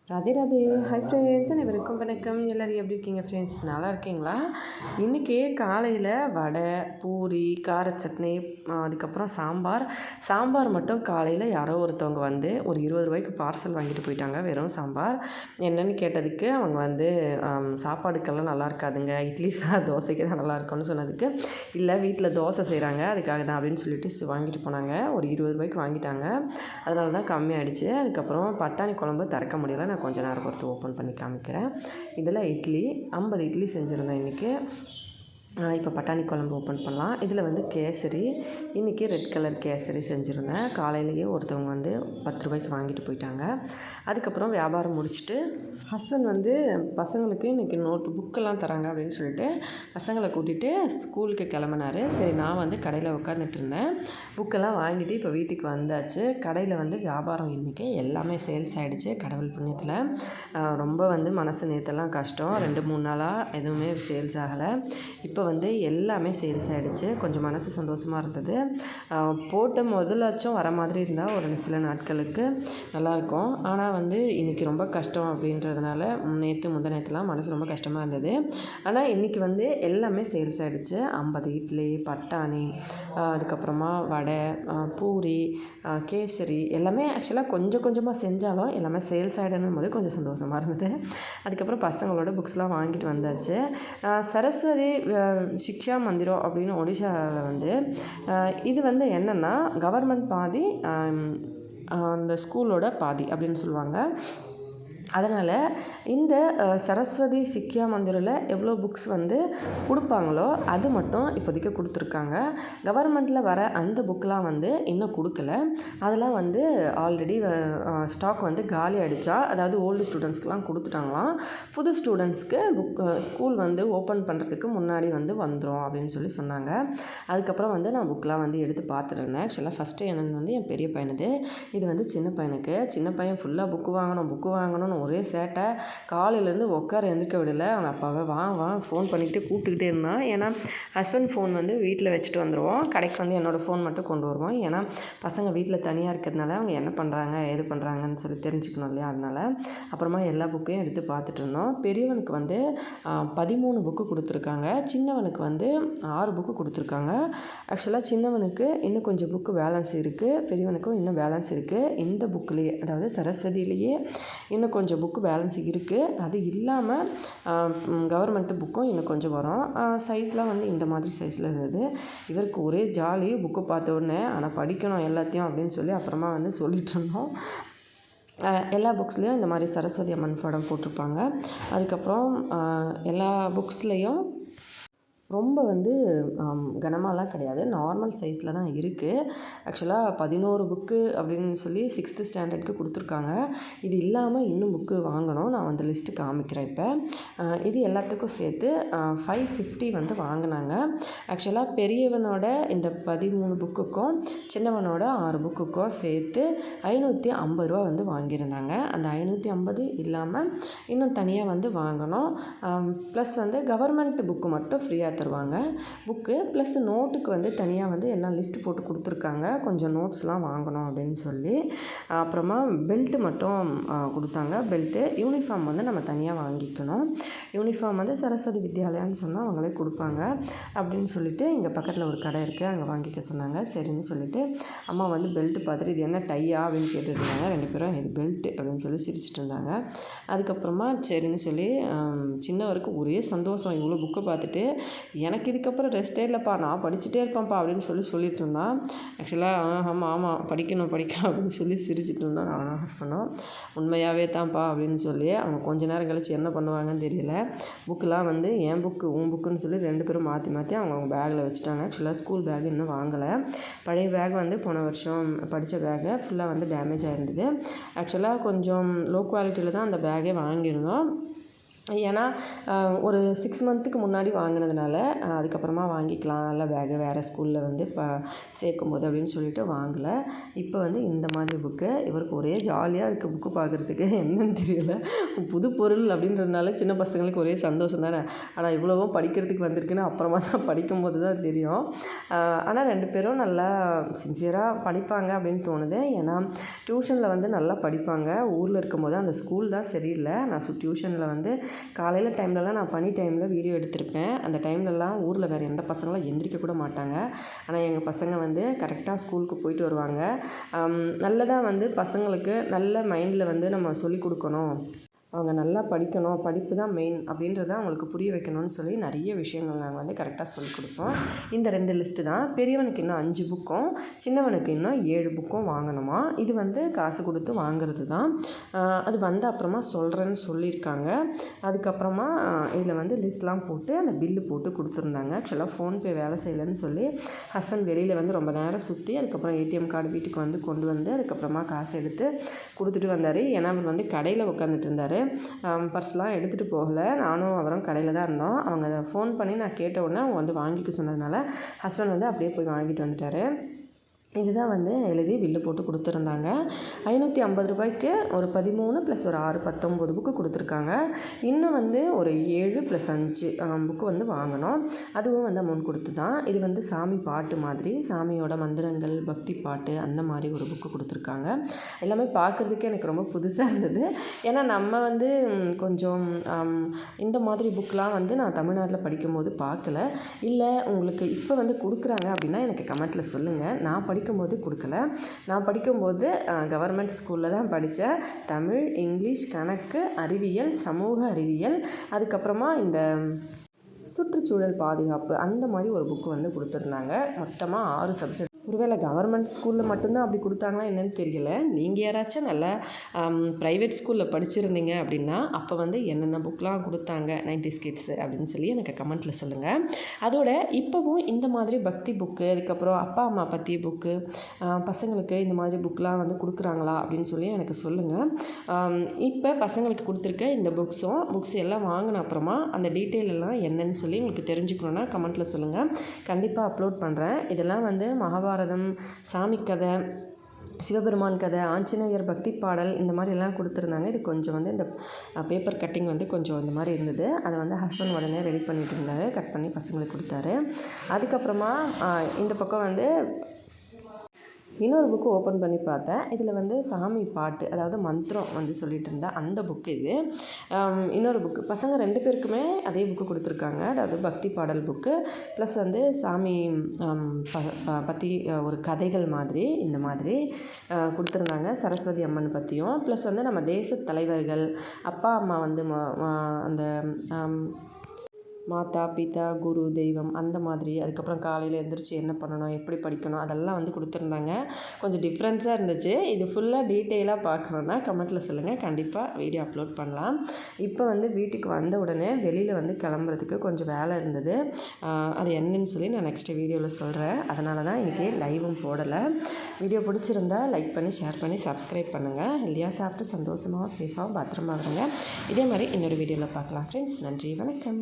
Radhe Radhe. Hi friends, அனைவருக்கும் வணக்கம். எல்லோரும் எப்படி இருக்கீங்க ஃப்ரெண்ட்ஸ்? நல்லா இருக்கீங்களா? இன்றைக்கி காலையில் வடை, பூரி, கார சட்னி, அதுக்கப்புறம் சாம்பார் மட்டும் காலையில் யாரோ ஒருத்தவங்க வந்து ஒரு 20 ரூபாய்க்கு பார்சல் வாங்கிட்டு போயிட்டாங்க. வெறும் சாம்பார். என்னென்னு கேட்டதுக்கு அவங்க வந்து சாப்பாடுக்கெல்லாம் நல்லா இருக்காதுங்க, இட்லி தோசைக்கு தான் நல்லா இருக்கும்னு சொன்னதுக்கு, இல்லை வீட்டில் தோசை செய்கிறாங்க அதுக்காக தான் அப்படின்னு சொல்லிட்டு வாங்கிட்டு போனாங்க. ஒரு 20 ரூபாய்க்கு வாங்கிட்டாங்க. அதனால தான் கம்மியாகிடுச்சு. அதுக்கப்புறம் பட்டாணி குழம்பு திறக்க முடியல. நான் கொஞ்சம் நேரம் பொறுத்து ஓப்பன் பண்ணி காமிக்கிறேன். இதில் இட்லி 50 இட்லி செஞ்சுருந்தேன் இன்றைக்கி. இப்போ பட்டாணி குழம்பு ஓப்பன் பண்ணலாம். இதில் வந்து கேசரி, இன்றைக்கி ரெட் கலர் கேசரி செஞ்சுருந்தேன். காலையிலேயே ஒருத்தவங்க வந்து 10 ரூபாய்க்கு வாங்கிட்டு போயிட்டாங்க. அதுக்கப்புறம் வியாபாரம் முடிச்சுட்டு ஹஸ்பண்ட் வந்து பசங்களுக்கு இன்றைக்கி புக்கெல்லாம் தராங்க அப்படின்னு சொல்லிட்டு பசங்களை கூட்டிகிட்டு ஸ்கூலுக்கு கிளம்புனாரு. சரி, நான் வந்து கடையில் உட்காந்துட்டு இருந்தேன். புக்கெல்லாம் வாங்கிட்டு இப்போ வீட்டுக்கு வந்தாச்சு. கடையில் வந்து வியாபாரம் இன்றைக்கி எல்லாமே சேல்ஸ் ஆகிடுச்சு கடவுள் புண்ணியத்தில். ரொம்ப வந்து மனசு நேற்றெல்லாம் கஷ்டம், 2-3 நாளாக எதுவுமே சேல்ஸ் ஆகலை. இப்போ வந்து எல்லாமே சேல்ஸ் ஆகிடுச்சு. கொஞ்சம் மனசு சந்தோஷமாக இருந்தது. போட்ட முதலாச்சும் வர மாதிரி இருந்தால் ஒரு சில நாட்களுக்கு நல்லாயிருக்கும். ஆனால் வந்து இன்றைக்கி ரொம்ப கஷ்டம் அப்படின்றதுனால முந்தா நேற்றுலாம் மனசு ரொம்ப கஷ்டமாக இருந்தது. ஆனால் இன்றைக்கி வந்து எல்லாமே சேல்ஸ் ஆகிடுச்சு. 50 இட்லி, பட்டாணி, அதுக்கப்புறமா வடை, பூரி, கேசரி எல்லாமே ஆக்சுவலாக கொஞ்சம் கொஞ்சமாக செஞ்சாலும் எல்லாமே சேல்ஸ் ஆகிடணும் போது கொஞ்சம் சந்தோஷமாக இருந்தது. அதுக்கப்புறம் பசங்களோட புக்ஸ்லாம் வாங்கிட்டு வந்தாச்சு. சரஸ்வதி சிக்ஷா மந்திரம் அப்படின்னு ஒடிஷாவில் வந்து இது வந்து என்னென்னா கவர்மெண்ட் பாதி, அந்த ஸ்கூலோட பாதி அப்படின்னு சொல்லுவாங்க. அதனால் இந்த சரஸ்வதி சிக்ஷா மந்திரில் எவ்வளோ புக்ஸ் வந்து கொடுப்பாங்களோ அது மட்டும் இப்போதைக்கு கொடுத்துருக்காங்க. கவர்மெண்ட்டில் வர அந்த புக்கெலாம் வந்து இன்னும் கொடுக்கல. அதெல்லாம் வந்து ஆல்ரெடி ஸ்டாக் வந்து காலி ஆகிடுச்சா, அதாவது ஓல்டு ஸ்டூடெண்ட்ஸ்க்கெலாம் கொடுத்துட்டாங்களாம். புது ஸ்டூடெண்ட்ஸ்க்கு ஸ்கூல் வந்து ஓப்பன் பண்ணுறதுக்கு முன்னாடி வந்து வந்துடும் அப்படின்னு சொன்னாங்க. அதுக்கப்புறம் வந்து நான் புக்கெலாம் வந்து எடுத்து பார்த்துருந்தேன். ஆக்சுவலாக ஃபஸ்ட்டு என்னென்னு வந்து என் பெரிய பையனுது, இது வந்து சின்ன பையனுக்கு. சின்ன பையன் ஃபுல்லாக புக்கு வாங்கணும்னு ஒரே சேட்டை. காலையிலேருந்து உட்கார எந்திரிக்க விடலை. அவங்க அப்பாவை வா ஃபோன் பண்ணிக்கிட்டே கூப்பிட்டுக்கிட்டே இருந்தான். ஏன்னா ஹஸ்பண்ட் ஃபோன் வந்து வீட்டில் வச்சுட்டு வந்துடுவோம். கடைக்கு வந்து என்னோடய ஃபோன் மட்டும் கொண்டு வருவோம். ஏன்னா பசங்க வீட்டில் தனியாக இருக்கிறதுனால அவங்க என்ன பண்ணுறாங்க ஏது பண்ணுறாங்கன்னு சொல்லி தெரிஞ்சுக்கணும் இல்லையா, அதனால். அப்புறமா எல்லா புக்கையும் எடுத்து பார்த்துட்டு இருந்தோம். பெரியவனுக்கு வந்து 13 புக்கு கொடுத்துருக்காங்க. சின்னவனுக்கு வந்து 6 புக்கு கொடுத்துருக்காங்க. ஆக்சுவலாக சின்னவனுக்கு இன்னும் கொஞ்சம் புக்கு பேலன்ஸ் இருக்குது, பெரியவனுக்கும் இன்னும் பேலன்ஸ் இருக்குது. இந்த புக்கிலேயே, அதாவது சரஸ்வதியிலேயே இன்னும் கொஞ்சம் புக்கு பேலன்ஸ் இருக்குது. அது இல்லாமல் கவர்மெண்ட்டு புக்கும் இன்னும் கொஞ்சம் வரும். சைஸ்லாம் வந்து இந்த மாதிரி சைஸில் இருந்தது. இவருக்கு ஒரே ஜாலி புக்கு பார்த்த உடனே. ஆனால் படிக்கணும் எல்லாத்தையும் அப்படின்னு சொல்லி அப்புறமா வந்து சொல்லிகிட்டு இருந்தோம். எல்லா புக்ஸ்லேயும் இந்த மாதிரி சரஸ்வதி அம்மன் படம் போட்டிருப்பாங்க. அதுக்கப்புறம் எல்லா புக்ஸ்லேயும் ரொம்ப வந்து கனமாலாம் கிடையாது, நார்மல் சைஸில் தான் இருக்குது. ஆக்சுவலாக 11 புக்கு அப்படின்னு சொல்லி 6th ஸ்டாண்டர்டுக்கு கொடுத்துருக்காங்க. இது இல்லாமல் இன்னும் புக்கு வாங்கணும். நான் வந்து லிஸ்ட்டு காமிக்கிறேன் இப்போ. இது எல்லாத்துக்கும் சேர்த்து 550 வந்து வாங்கினாங்க. ஆக்சுவலாக பெரியவனோட இந்த 13 புக்குக்கும் சின்னவனோட 6 புக்குக்கும் சேர்த்து 550 ரூபா வந்து வாங்கியிருந்தாங்க. அந்த 550 இல்லாமல் இன்னும் தனியாக வந்து வாங்கணும். ப்ளஸ் வந்து கவர்மெண்ட் புக்கு மட்டும் ஃப்ரீயாக தருவாங்க. புக்கு ப்ளஸ் நோட்டுக்கு வந்து தனியாக வந்து எல்லாம் லிஸ்ட் போட்டு கொடுத்துருக்காங்க. கொஞ்சம் நோட்ஸ்லாம் வாங்கணும் அப்படின்னு சொல்லி. அப்புறமா பெல்ட்டு மட்டும் கொடுத்தாங்க. பெல்ட்டு, யூனிஃபார்ம் வந்து நம்ம தனியாக வாங்கிக்கணும். யூனிஃபார்ம் வந்து சரஸ்வதி வித்யாலயான்னு சொன்னால் அவங்களே கொடுப்பாங்க அப்படின்னு சொல்லிட்டு இங்கே பக்கத்தில் ஒரு கடை இருக்குது, அங்கே வாங்கிக்க சொன்னாங்க. சரின்னு சொல்லிட்டு அம்மா வந்து பெல்ட்டு பார்த்துட்டு இது என்ன டையா அப்படின்னு கேட்டுருந்தாங்க. 2 பேரும் இது பெல்ட்டு அப்படின்னு சொல்லி சிரிச்சிட்டு இருந்தாங்க. அதுக்கப்புறமா சரின்னு சொல்லி சின்னவருக்கு ஒரே சந்தோஷம். இவ்வளோ புக்கை பார்த்துட்டு எனக்கு இதுக்கப்புறம் ரெஸ்ட்டே இல்லைப்பா, நான் படிச்சுட்டே இருப்பேன்ப்பா அப்படின்னு சொல்லிட்டு இருந்தான். ஆக்சுவலாக ஆமாம் படிக்கணும் அப்படின்னு சொல்லி சிரிச்சிட்டு இருந்தான். நானும் ஹஸ்பண்டும் உண்மையாகவே தான்ப்பா அப்படின்னு சொல்லி அவங்க கொஞ்ச நேரம் கழிச்சு என்ன பண்ணுவாங்கன்னு தெரியல. புக்கெலாம் வந்து என் புக்கு உன் புக்குன்னு சொல்லி 2 பேரும் மாற்றி அவங்க பேக்கில் வச்சுட்டாங்க. ஆக்சுவலாக ஸ்கூல் பேக் இன்னும் வாங்கலை. பழைய பேக் வந்து போன வருஷம் படித்த பேக்கு ஃபுல்லாக வந்து டேமேஜ் ஆகிருந்தது. ஆக்சுவலாக கொஞ்சம் லோ குவாலிட்டியில் தான் அந்த பேக்கே வாங்கியிருந்தோம். ஏன்னா ஒரு 6 மந்த்துக்கு முன்னாடி வாங்கினதுனால அதுக்கப்புறமா வாங்கிக்கலாம் நல்ல பேகு வேறு ஸ்கூலில் வந்து சேர்க்கும்போது அப்படின்னு சொல்லிட்டு வாங்கலை. இப்போ வந்து இந்த மாதிரி புக்கு இவருக்கு ஒரே ஜாலியாக இருக்குது புக்கு பார்க்குறதுக்கு. என்னன்னு தெரியல, புது பொருள் அப்படின்றதுனால சின்ன பசங்களுக்கு ஒரே சந்தோஷம் தானே. ஆனால் இவ்வளவும் படிக்கிறதுக்கு வந்திருக்குன்னு அப்புறமா தான் படிக்கும்போது தான் தெரியும். ஆனால் 2 பேரும் நல்லா சின்சியராக படிப்பாங்க அப்படின்னு தோணுது. ஏன்னா டியூஷனில் வந்து நல்லா படிப்பாங்க. ஊரில் இருக்கும்போது அந்த ஸ்கூல் தான் சரியில்லை. நான் டியூஷனில் வந்து காலையில் டைம்லலாம் நான் பனி டைமில் வீடியோ எடுத்திருப்பேன். அந்த டைம்லலாம் ஊரில் வேறு எந்த பசங்களும் எந்திரிக்க கூட மாட்டாங்க. ஆனால் எங்கள் பசங்க வந்து கரெக்டாக ஸ்கூலுக்கு போயிட்டு வருவாங்க. நல்லதாக வந்து பசங்களுக்கு நல்ல மைண்டில் வந்து நம்ம சொல்லிக் கொடுக்கணும், அவங்க நல்லா படிக்கணும், படிப்பு தான் மெயின் அப்படின்றத அவங்களுக்கு புரிய வைக்கணும்னு சொல்லி நிறைய விஷயங்கள் நாங்கள் வந்து கரெக்டாக சொல்லிக் கொடுப்போம். இந்த 2 லிஸ்ட்டு தான். பெரியவனுக்கு இன்னும் 5 புக்கும், சின்னவனுக்கு இன்னும் 7 புக்கும் வாங்கணுமா. இது வந்து காசு கொடுத்து வாங்குறது தான். அது வந்த அப்புறமா சொல்கிறேன்னு சொல்லியிருக்காங்க. அதுக்கப்புறமா இதில் வந்து லிஸ்ட்லாம் போட்டு அந்த பில்லு போட்டு கொடுத்துருந்தாங்க. ஆக்சுவலாக ஃபோன்பே வேலை செய்யலைன்னு சொல்லி ஹஸ்பண்ட் வெளியில் வந்து ரொம்ப நேரம் சுற்றி அதுக்கப்புறம் ஏடிஎம் கார்டு வீட்டுக்கு வந்து கொண்டு வந்து அதுக்கப்புறமா காசு எடுத்து கொடுத்துட்டு வந்தார். ஏன்னா அவர் வந்து கடையில் உட்காந்துட்டு இருந்தார். பர்ஸ்லாம் எடுத்துகிட்டு போகலை. நானும் அவரும் கடையில் தான் இருந்தோம். அவங்க ஃபோன் பண்ணி நான் கேட்ட உடனே அவங்க வந்து வாங்கிக்க சொன்னதுனால ஹஸ்பண்ட் வந்து அப்படியே போய் வாங்கிட்டு வந்துட்டார். இதுதான் வந்து எழுதி பில்லு போட்டு கொடுத்துருந்தாங்க. ரூ. 550க்கு ஒரு 13 + ஒரு 6 19 புக்கு கொடுத்துருக்காங்க. இன்னும் வந்து ஒரு 7 + 5 புக்கு வந்து வாங்கணும். அதுவும் வந்து அமௌண்ட் கொடுத்து தான். இது வந்து சாமி பாட்டு மாதிரி, சாமியோட மந்திரங்கள், பக்தி பாட்டு அந்த மாதிரி ஒரு புக்கு கொடுத்துருக்காங்க. எல்லாமே பார்க்குறதுக்கே எனக்கு ரொம்ப புதுசாக இருந்தது. ஏன்னா நம்ம வந்து கொஞ்சம் இந்த மாதிரி புக்கெலாம் வந்து நான் தமிழ்நாட்டில் படிக்கும்போது பார்க்கல. இல்லை உங்களுக்கு இப்போ வந்து கொடுக்குறாங்க அப்படின்னா எனக்கு கமெண்ட்டில் சொல்லுங்கள். நான் படிக்கும்போது கொடுக்கல. நான் படிக்கும்போது கவர்மெண்ட் ஸ்கூலில் தான் படித்தேன். தமிழ், இங்கிலீஷ், கணக்கு, அறிவியல், சமூக அறிவியல், அதுக்கப்புறமா இந்த சுற்றுச்சூழல் பாதுகாப்பு அந்த மாதிரி ஒரு புக்கு வந்து கொடுத்துருந்தாங்க. மொத்தமாக 6 சப்ஜெக்ட். ஒருவேளை கவர்மெண்ட் ஸ்கூலில் மட்டும்தான் அப்படி கொடுத்தாங்களா என்னன்னு தெரியல. நீங்கள் யாராச்சும் நல்லா ப்ரைவேட் ஸ்கூலில் படிச்சிருந்தீங்க அப்படின்னா அப்போ வந்து என்னென்ன புக்கெலாம் கொடுத்தாங்க 90s கிட்ஸு அப்படின்னு சொல்லி எனக்கு கமெண்ட்டில் சொல்லுங்கள். அதோட இப்போவும் இந்த மாதிரி பக்தி புக்கு, அதுக்கப்புறம் அப்பா அம்மா பற்றி புக்கு, பசங்களுக்கு இந்த மாதிரி புக்கெலாம் வந்து கொடுக்குறாங்களா அப்படின்னு சொல்லி எனக்கு சொல்லுங்கள். இப்போ பசங்களுக்கு கொடுத்துருக்க இந்த புக்ஸ் எல்லாம் வாங்கின அப்புறமா அந்த டீட்டெயில் எல்லாம் என்னன்னு சொல்லி உங்களுக்கு தெரிஞ்சுக்கணுன்னா கமெண்ட்டில் சொல்லுங்கள். கண்டிப்பாக அப்லோட் பண்ணுறேன். இதெல்லாம் வந்து மகாபாரதம், சாமி கதை, சிவபெருமான் கதை, ஆஞ்சநேயர் பக்தி பாடல் இந்த மாதிரிலாம் கொடுத்துருந்தாங்க. இது கொஞ்சம் வந்து இந்த பேப்பர் கட்டிங் வந்து கொஞ்சம் இந்த மாதிரி இருந்தது. அதை வந்து ஹஸ்பண்ட் உடனே ரெடி பண்ணிட்டு இருந்தார். கட் பண்ணி பசங்களுக்கு கொடுத்தாரு. அதுக்கப்புறமா இந்த பக்கம் வந்து இன்னொரு புக்கு ஓப்பன் பண்ணி பார்த்தேன். இதில் வந்து சாமி பாட்டு, அதாவது மந்திரம் வந்து சொல்லிகிட்டு இருந்தேன். அந்த புக்கு இது. இன்னொரு புக்கு பசங்க 2 பேருக்குமே அதே புக்கு கொடுத்துருக்காங்க. அதாவது பக்தி பாடல் புக்கு ப்ளஸ் வந்து சாமி பற்றி ஒரு கதைகள் மாதிரி இந்த மாதிரி கொடுத்துருந்தாங்க. சரஸ்வதி அம்மன் பற்றியும் ப்ளஸ் வந்து நம்ம தேச தலைவர்கள், அப்பா அம்மா வந்து அந்த மாதா, பிதா, குரு, தெய்வம் அந்த மாதிரி, அதுக்கப்புறம் காலையில் எழுந்திரிச்சு என்ன பண்ணணும், எப்படி படிக்கணும் அதெல்லாம் வந்து கொடுத்துருந்தாங்க. கொஞ்சம் டிஃப்ரென்ஸாக இருந்துச்சு. இது ஃபுல்லாக டீட்டெயிலாக பார்க்கணுன்னா கமெண்ட்டில் சொல்லுங்கள். கண்டிப்பாக வீடியோ அப்லோட் பண்ணலாம். இப்போ வந்து வீட்டுக்கு வந்த உடனே வெளியில் வந்து கிளம்புறதுக்கு கொஞ்சம் வேலை இருந்தது. அது என்னன்னு சொல்லி நான் நெக்ஸ்ட்டு வீடியோவில் சொல்கிறேன். அதனால தான் இன்றைக்கி லைவும் போடலை. வீடியோ பிடிச்சிருந்தா லைக் பண்ணி, ஷேர் பண்ணி, சப்ஸ்கிரைப் பண்ணுங்கள். ஹெல்தியாக சாப்பிட்டு சந்தோஷமாக, சேஃபாக, பத்திரமா இருங்க. இதே மாதிரி இன்னொரு வீடியோவில் பார்க்கலாம் ஃப்ரெண்ட்ஸ். நன்றி, வணக்கம்.